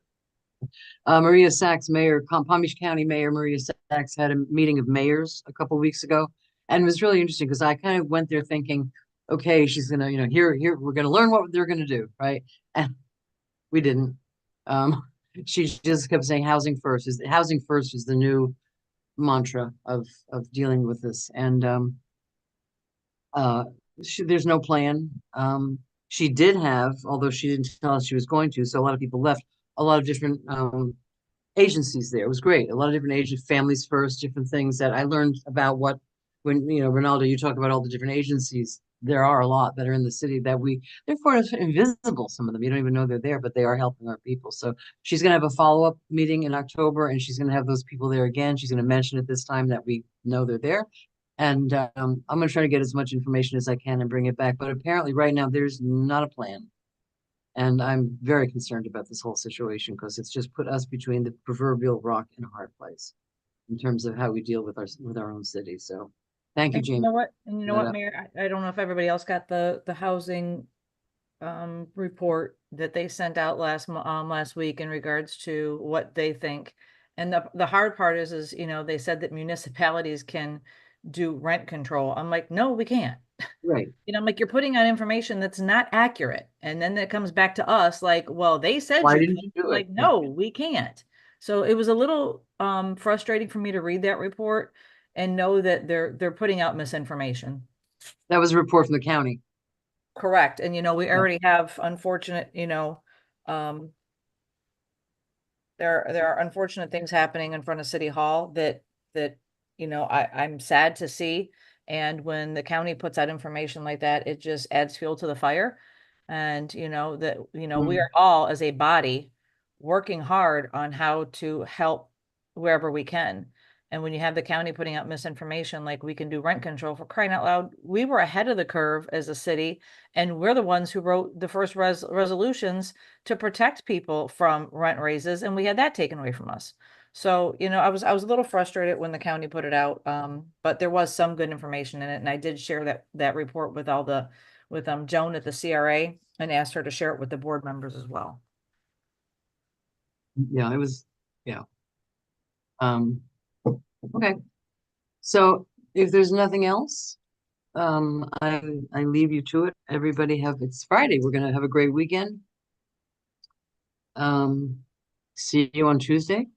Maria Sachs, Mayor, Palm Beach County Mayor Maria Sachs had a meeting of mayors a couple weeks ago. And it was really interesting because I kind of went there thinking, okay, she's gonna, you know, here, we're gonna learn what they're gonna do, right? And we didn't. She just kept saying housing first is the new mantra of dealing with this. And there's no plan. She did have, although she didn't tell us she was going to, so a lot of people left, a lot of different agencies there. It was great. A lot of different agents, families first, different things that I learned about when, you know, Ronaldo, you talk about all the different agencies. There are a lot that are in the city that they're sort of invisible. Some of them, you don't even know they're there, but they are helping our people. So she's going to have a follow-up meeting in October, and she's going to have those people there again. She's going to mention it this time that we know they're there. And I'm going to try to get as much information as I can and bring it back. But apparently right now there's not a plan. And I'm very concerned about this whole situation because it's just put us between the proverbial rock and a hard place in terms of how we deal with our own city. So thank you, And Jamie. you know what, and you know That what, Mayor, I don't know if everybody else got the housing report that they sent out last week in regards to what they think. And the hard part is, you know, they said that municipalities can do rent control. I'm like, no, we can't. Right. You know, I'm like, you're putting out information that's not accurate. And then it comes back to us like, well, they said Why you didn't can. you do it? Like, no, we can't. So it was a little frustrating for me to read that report and know that they're putting out misinformation. That was a report from the county. Correct. And, you know, we Yeah. already have unfortunate, you know, there are unfortunate things happening in front of City Hall that, you know, I'm sad to see. And when the county puts out information like that, it just adds fuel to the fire. And, you know, that, you know, we Mm. are all as a body working hard on how to help wherever we can. And when you have the county putting out misinformation, like we can do rent control, for crying out loud, we were ahead of the curve as a city. And we're the ones who wrote the first resolutions to protect people from rent raises. And we had that taken away from us. So, you know, I was a little frustrated when the county put it out. But there was some good information in it. And I did share that report with Joan at the CRA and asked her to share it with the board members as well. Yeah, it was, yeah. Okay. So if there's nothing else, I leave you to it. Everybody it's Friday. We're gonna have a great weekend. See you on Tuesday.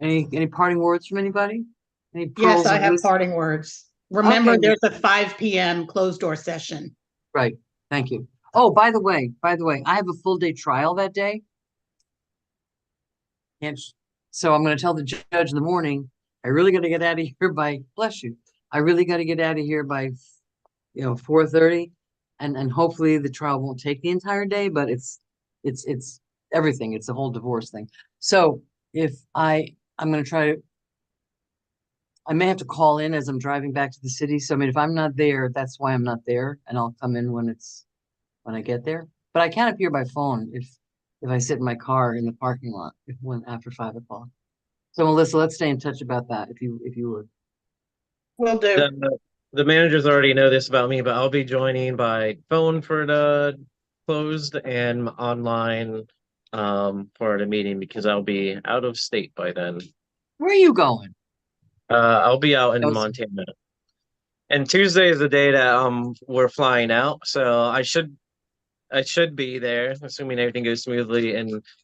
Any parting words from anybody? Any Yes, pearls I of have wisdom? parting words. Remember, Okay. there's a 5 p.m. closed door session. Right. Thank you. Oh, by the way, I have a full day trial that day. So I'm going to tell the judge in the morning, I really got to get out of here by, bless you. I really got to get out of here by, 4:30, and hopefully the trial won't take the entire day, but it's everything. It's the whole divorce thing. So if I'm going to try to, I may have to call in as I'm driving back to the city. So I mean, if I'm not there, that's why I'm not there, and I'll come in when it's when I get there, but I can appear by phone if I sit in my car in the parking lot when after 5 o'clock. So Melissa, let's stay in touch about that if you would. Will do. The managers already know this about me, but I'll be joining by phone for the closed and online for the meeting because I'll be out of state by then. Where are you going? I'll be out in Oh, Montana. And Tuesday is the day that we're flying out, so I should be there, assuming everything goes smoothly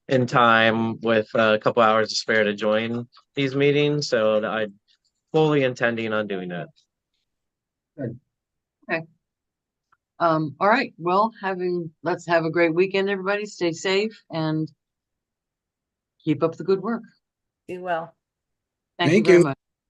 in time with a couple hours to spare to join these meetings. So I'm fully intending on doing that. All right. Well, let's have a great weekend, everybody. Stay safe and keep up the good work. Be well. Thank you Thank very you. much.